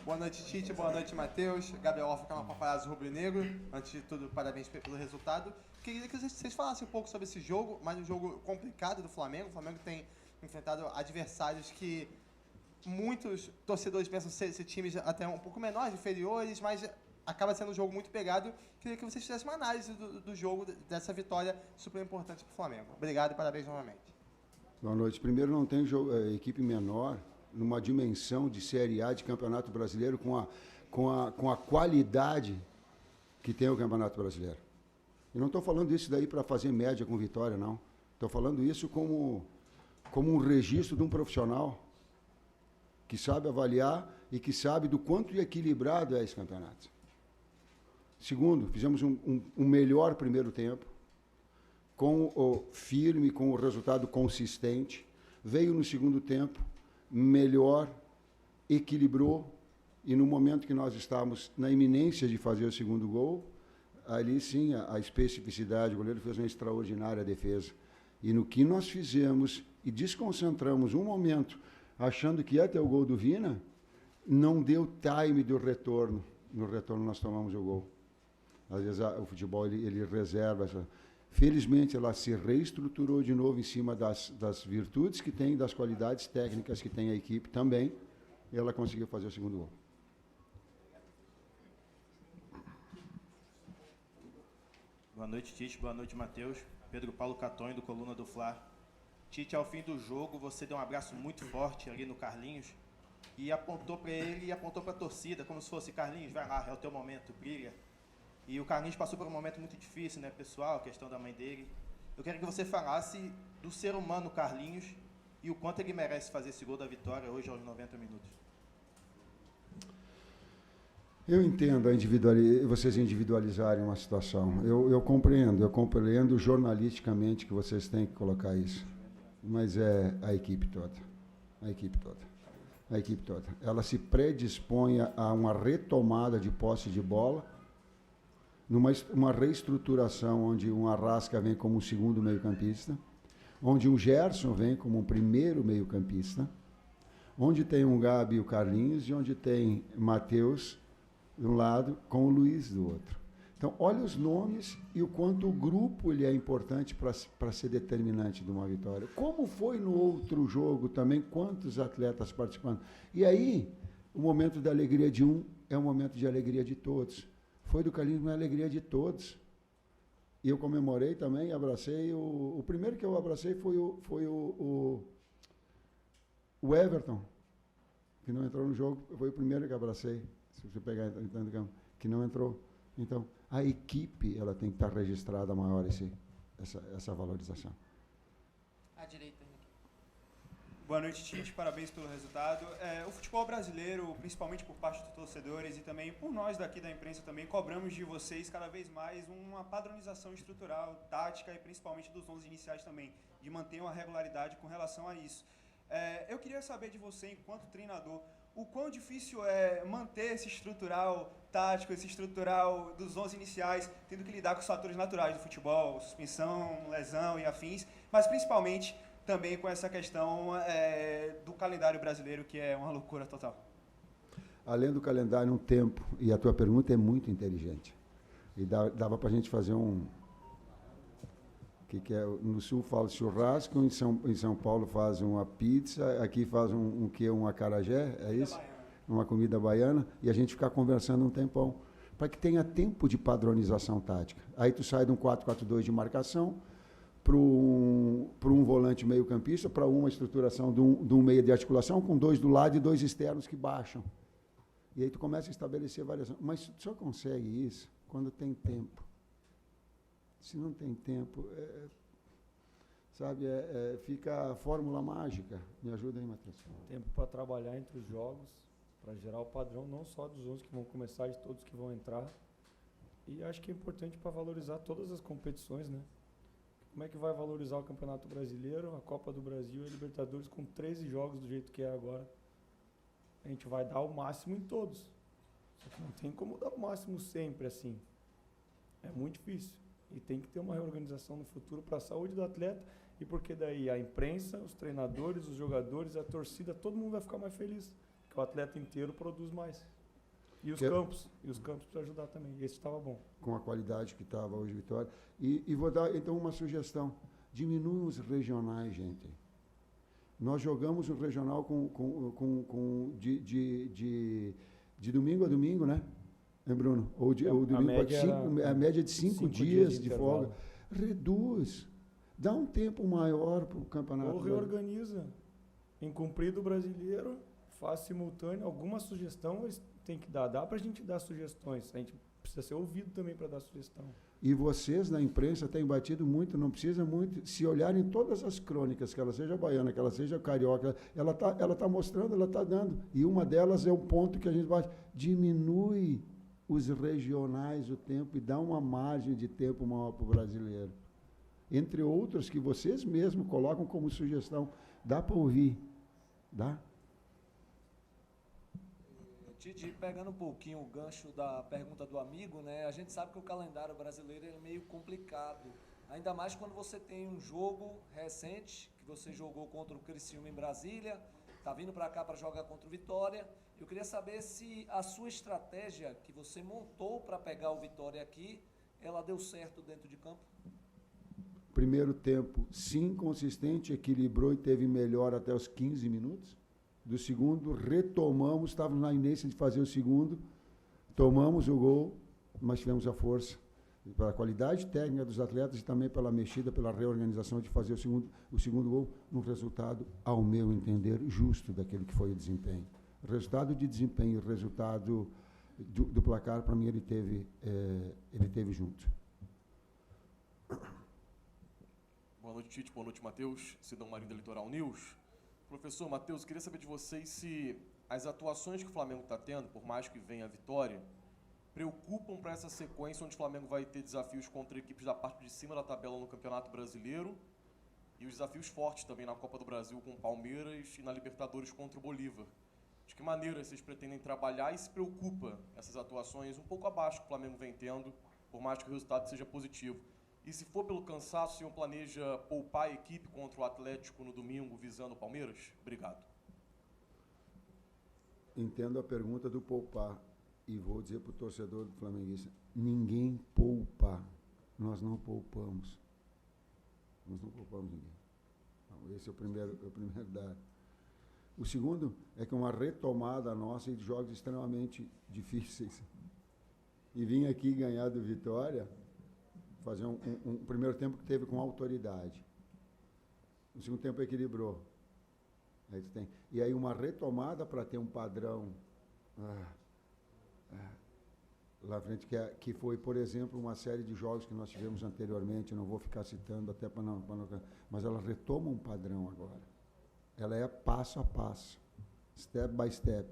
Boa noite, Tite. Boa noite, Matheus. Gabriel Orfa, canal Paparazzo Rubro-Negro. Antes de tudo, parabéns pelo resultado. Queria que vocês falassem um pouco sobre esse jogo, mais um jogo complicado do Flamengo. O Flamengo tem enfrentado adversários que muitos torcedores pensam ser times até um pouco menores, inferiores, mas acaba sendo um jogo muito pegado. Queria que vocês fizessem uma análise do jogo, dessa vitória super importante para o Flamengo. Obrigado e parabéns novamente. Boa noite. Primeiro, não tem equipe menor numa dimensão de Série A de Campeonato Brasileiro com a qualidade que tem o Campeonato Brasileiro. E não estou falando isso daí para fazer média com vitória, não. Estou falando isso como um registro de um profissional que sabe avaliar e que sabe do quanto equilibrado é esse campeonato. Segundo, fizemos um melhor primeiro tempo, com o firme, com o resultado consistente. Veio no segundo tempo, melhor, equilibrou, e no momento que nós estávamos na iminência de fazer o segundo gol, ali sim a especificidade, o goleiro fez uma extraordinária defesa. E no que nós fizemos e desconcentramos um momento, achando que ia ter o gol do Vina, não deu time do retorno. No retorno nós tomamos o gol. Às vezes o futebol ele reserva essa... Felizmente, ela se reestruturou de novo em cima das virtudes que tem, das qualidades técnicas que tem a equipe também, e ela conseguiu fazer o segundo gol. Boa noite, Tite. Boa noite, Matheus. Pedro Paulo Catonho, do Coluna do Fla. Tite, ao fim do jogo, você deu um abraço muito forte ali no Carlinhos e apontou para ele e apontou para a torcida, como se fosse: Carlinhos, vai lá, é o teu momento, brilha. E o Carlinhos passou por um momento muito difícil, né, pessoal, a questão da mãe dele. Eu quero que você falasse do ser humano Carlinhos e o quanto ele merece fazer esse gol da vitória hoje aos 90 minutos. Eu entendo vocês individualizarem uma situação. Eu compreendo jornalisticamente que vocês têm que colocar isso. Mas é a equipe toda. A equipe toda. Ela se predispõe a uma retomada de posse de bola, numa reestruturação onde um Arrasca vem como um segundo meio-campista, onde um Gerson vem como um primeiro meio-campista, onde tem um Gabi e o Carlinhos, e onde tem Matheus de um lado com o Luiz do outro. Então, olha os nomes e o quanto o grupo ele é importante para ser determinante de uma vitória. Como foi no outro jogo também, quantos atletas participando. E aí, o momento da alegria de um é o momento de alegria de todos. Foi do Carlinhos uma alegria de todos. E eu comemorei também, abracei. O primeiro que eu abracei foi o Everton, que não entrou no jogo. Foi o primeiro que abracei, se você pegar entrando no campo, que não entrou. Então, a equipe ela tem que estar registrada maior essa valorização. À direita. Boa noite, Tite. Parabéns pelo resultado. O futebol brasileiro, principalmente por parte dos torcedores e também por nós daqui da imprensa também, cobramos de vocês cada vez mais uma padronização estrutural, tática e principalmente dos 11 iniciais também, de manter uma regularidade com relação a isso. Eu queria saber de você, enquanto treinador, o quão difícil é manter esse estrutural tático, esse estrutural dos 11 iniciais, tendo que lidar com os fatores naturais do futebol, suspensão, lesão e afins, mas principalmente também com essa questão do calendário brasileiro, que é uma loucura total. Além do calendário, um tempo, e a tua pergunta é muito inteligente. E dava para a gente fazer no Sul fala churrasco, em São Paulo faz uma pizza, aqui faz um acarajé, é isso? Uma comida baiana, e a gente ficar conversando um tempão, para que tenha tempo de padronização tática. Aí tu sai de um 4-4-2 de marcação, para um volante meio-campista, para uma estruturação de um meio de articulação, com 2 do lado e 2 externos que baixam. E aí tu começa a estabelecer variação. Mas tu só consegue isso quando tem tempo. Se não tem tempo, fica a fórmula mágica. Me ajuda aí, Matheus. Tempo para trabalhar entre os jogos, para gerar o padrão, não só dos 11 que vão começar, de todos que vão entrar. E acho que é importante para valorizar todas as competições, né? Como é que vai valorizar o Campeonato Brasileiro, a Copa do Brasil e a Libertadores com 13 jogos do jeito que é agora? A gente vai dar o máximo em todos. Só que não tem como dar o máximo sempre assim. É muito difícil. E tem que ter uma reorganização no futuro para a saúde do atleta, e porque daí a imprensa, os treinadores, os jogadores, a torcida, todo mundo vai ficar mais feliz. Porque o atleta inteiro produz mais. E os Que- campos para ajudar também. Esse estava bom. Com a qualidade que estava hoje, Vitória. E vou dar, então, uma sugestão. Diminuam os regionais, gente. Nós jogamos o regional de domingo a domingo, né? Bruno? Ou domingo média a média de 5 dias de intervalo. folga. Reduz. Dá um tempo maior para o campeonato. Ou reorganiza. Em cumprido brasileiro, faz simultâneo. Alguma sugestão eles têm que dar. Dá para a gente dar sugestões. A gente precisa ser ouvido também para dar sugestão. E vocês, na imprensa, têm batido muito, não precisa muito. Se olharem todas as crônicas, que ela seja baiana, que ela seja carioca, ela tá mostrando, ela está dando. E uma delas é o ponto que a gente bate. Diminui os regionais o tempo e dá uma margem de tempo maior para o brasileiro. Entre outros que vocês mesmos colocam como sugestão. Dá para ouvir. Dá? Tite, pegando um pouquinho o gancho da pergunta do amigo, né? A gente sabe que o calendário brasileiro é meio complicado. Ainda mais quando você tem um jogo recente, que você jogou contra o Criciúma em Brasília, tá vindo para cá para jogar contra o Vitória. Eu queria saber se a sua estratégia que você montou para pegar o Vitória aqui, ela deu certo dentro de campo? Primeiro tempo, sim, consistente, equilibrou e teve melhor até os 15 minutos. Do segundo, retomamos, estávamos na inércia de fazer o segundo, tomamos o gol, mas tivemos a força pela qualidade técnica dos atletas e também pela mexida, pela reorganização de fazer o segundo gol, num resultado, ao meu entender, justo daquele que foi o desempenho. Resultado de desempenho, resultado do placar, para mim, ele teve junto. Boa noite, Tite. Boa noite, Matheus. Sidão Marinho da Litoral News. Professor Matheus, queria saber de vocês se as atuações que o Flamengo está tendo, por mais que venha a vitória, preocupam para essa sequência onde o Flamengo vai ter desafios contra equipes da parte de cima da tabela no Campeonato Brasileiro e os desafios fortes também na Copa do Brasil com o Palmeiras e na Libertadores contra o Bolívar. De que maneira vocês pretendem trabalhar e se preocupa essas atuações um pouco abaixo que o Flamengo vem tendo, por mais que o resultado seja positivo? E se for pelo cansaço, o senhor planeja poupar a equipe contra o Atlético no domingo, visando o Palmeiras? Obrigado. Entendo a pergunta do poupar e vou dizer para o torcedor do flamenguista, ninguém poupa, nós não poupamos. Nós não poupamos ninguém. Então, esse é o primeiro dado. O segundo é que uma retomada nossa de jogos extremamente difíceis. E vim aqui ganhar do Vitória, fazer um primeiro tempo que teve com autoridade. No segundo tempo equilibrou. Aí tu tem. E aí uma retomada para ter um padrão lá à frente, que foi, por exemplo, uma série de jogos que nós tivemos anteriormente, não vou ficar citando até para não, mas ela retoma um padrão agora. Ela é passo a passo, step by step,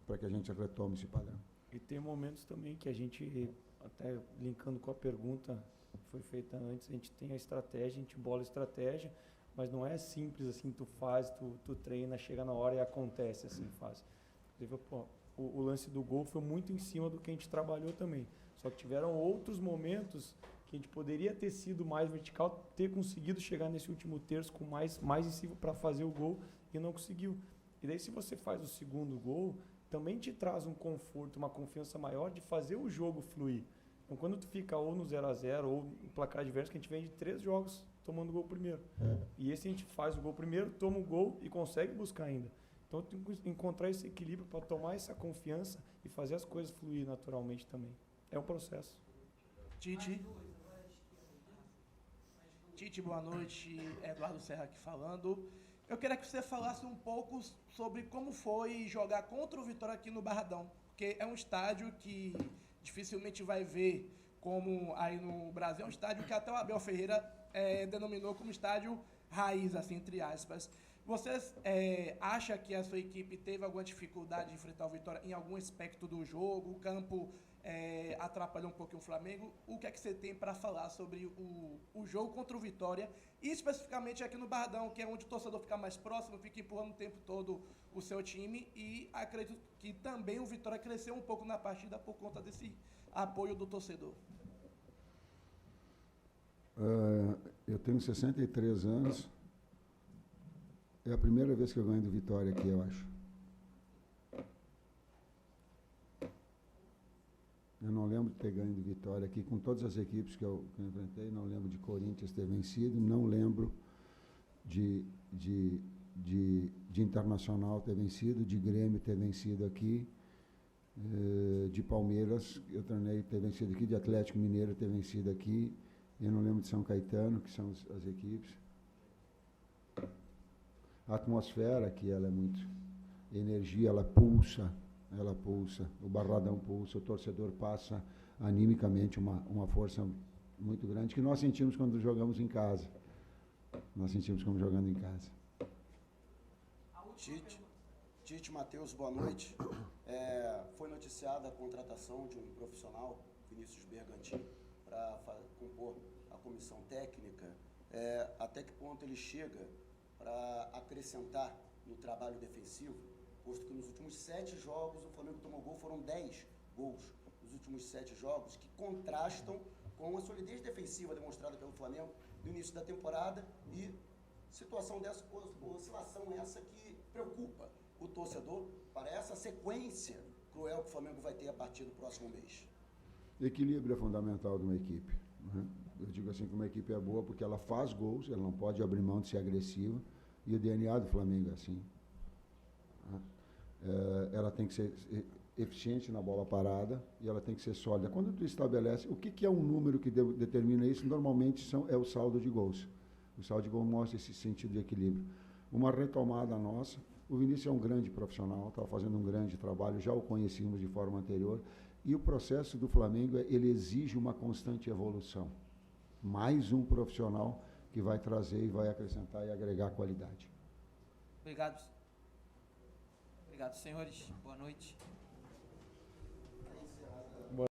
para que a gente retome esse padrão. E tem momentos também que a gente, até linkando com a pergunta que foi feita antes, a gente tem a estratégia, a gente bola a estratégia, mas não é simples assim, tu faz, tu treina, chega na hora e acontece assim, faz. Inclusive, o lance do gol foi muito em cima do que a gente trabalhou também. Só que tiveram outros momentos que a gente poderia ter sido mais vertical, ter conseguido chegar nesse último terço com mais em cima para fazer o gol e não conseguiu. E daí se você faz o segundo gol, também te traz um conforto, uma confiança maior de fazer o jogo fluir. Então quando tu fica ou no 0-0 ou no placar adverso, que a gente vem de 3 jogos tomando o gol primeiro. E esse a gente faz o gol primeiro, toma o gol e consegue buscar ainda. Então tem que encontrar esse equilíbrio para tomar essa confiança e fazer as coisas fluir naturalmente também. É um processo. Tite, boa noite. Eduardo Serra aqui falando. Eu queria que você falasse um pouco sobre como foi jogar contra o Vitória aqui no Barradão, porque é um estádio que dificilmente vai ver como aí no Brasil, é um estádio que até o Abel Ferreira denominou como estádio raiz, assim, entre aspas. Você acha que a sua equipe teve alguma dificuldade de enfrentar o Vitória em algum aspecto do jogo? O campo atrapalhou um pouquinho o Flamengo. O que é que você tem para falar sobre o jogo contra o Vitória? E especificamente aqui no Barradão, que é onde o torcedor fica mais próximo, fica empurrando o tempo todo o seu time. E acredito que também o Vitória cresceu um pouco na partida por conta desse apoio do torcedor. Eu tenho 63 anos. É a primeira vez que eu ganho do Vitória aqui, eu acho. pegando vitória aqui com todas as equipes que eu enfrentei. Não lembro de Corinthians ter vencido, não lembro de Internacional ter vencido, de Grêmio ter vencido aqui, de Palmeiras eu treinei ter vencido aqui, de Atlético Mineiro ter vencido aqui. Eu não lembro de São Caetano, que são as equipes. A atmosfera aqui, ela é muito... Energia, ela pulsa, o Barradão pulsa, o torcedor passa animicamente uma força muito grande, que nós sentimos quando jogamos em casa. Nós sentimos como jogando em casa. Tite, Matheus, boa noite. Foi noticiada a contratação de um profissional, Vinícius Bergantin, para compor a comissão técnica. Até que ponto ele chega para acrescentar no trabalho defensivo, posto que nos últimos 7 jogos o Flamengo tomou gol, foram 10 gols nos últimos 7 jogos, que contrastam com a solidez defensiva demonstrada pelo Flamengo no início da temporada, e situação dessa, oscilação essa que preocupa o torcedor para essa sequência cruel que o Flamengo vai ter a partir do próximo mês. Equilíbrio é fundamental de uma equipe, né? Eu digo assim que uma equipe é boa porque ela faz gols, ela não pode abrir mão de ser agressiva, e o DNA do Flamengo é assim. Ela tem que ser eficiente na bola parada e ela tem que ser sólida. Quando tu estabelece, o que é um número que determina isso? Normalmente é o saldo de gols. O saldo de gols mostra esse sentido de equilíbrio. Uma retomada nossa. O Vinícius é um grande profissional, está fazendo um grande trabalho, já o conhecíamos de forma anterior, e o processo do Flamengo, ele exige uma constante evolução. Mais um profissional que vai trazer e vai acrescentar e agregar qualidade. Obrigado. Obrigado, senhores. Boa noite.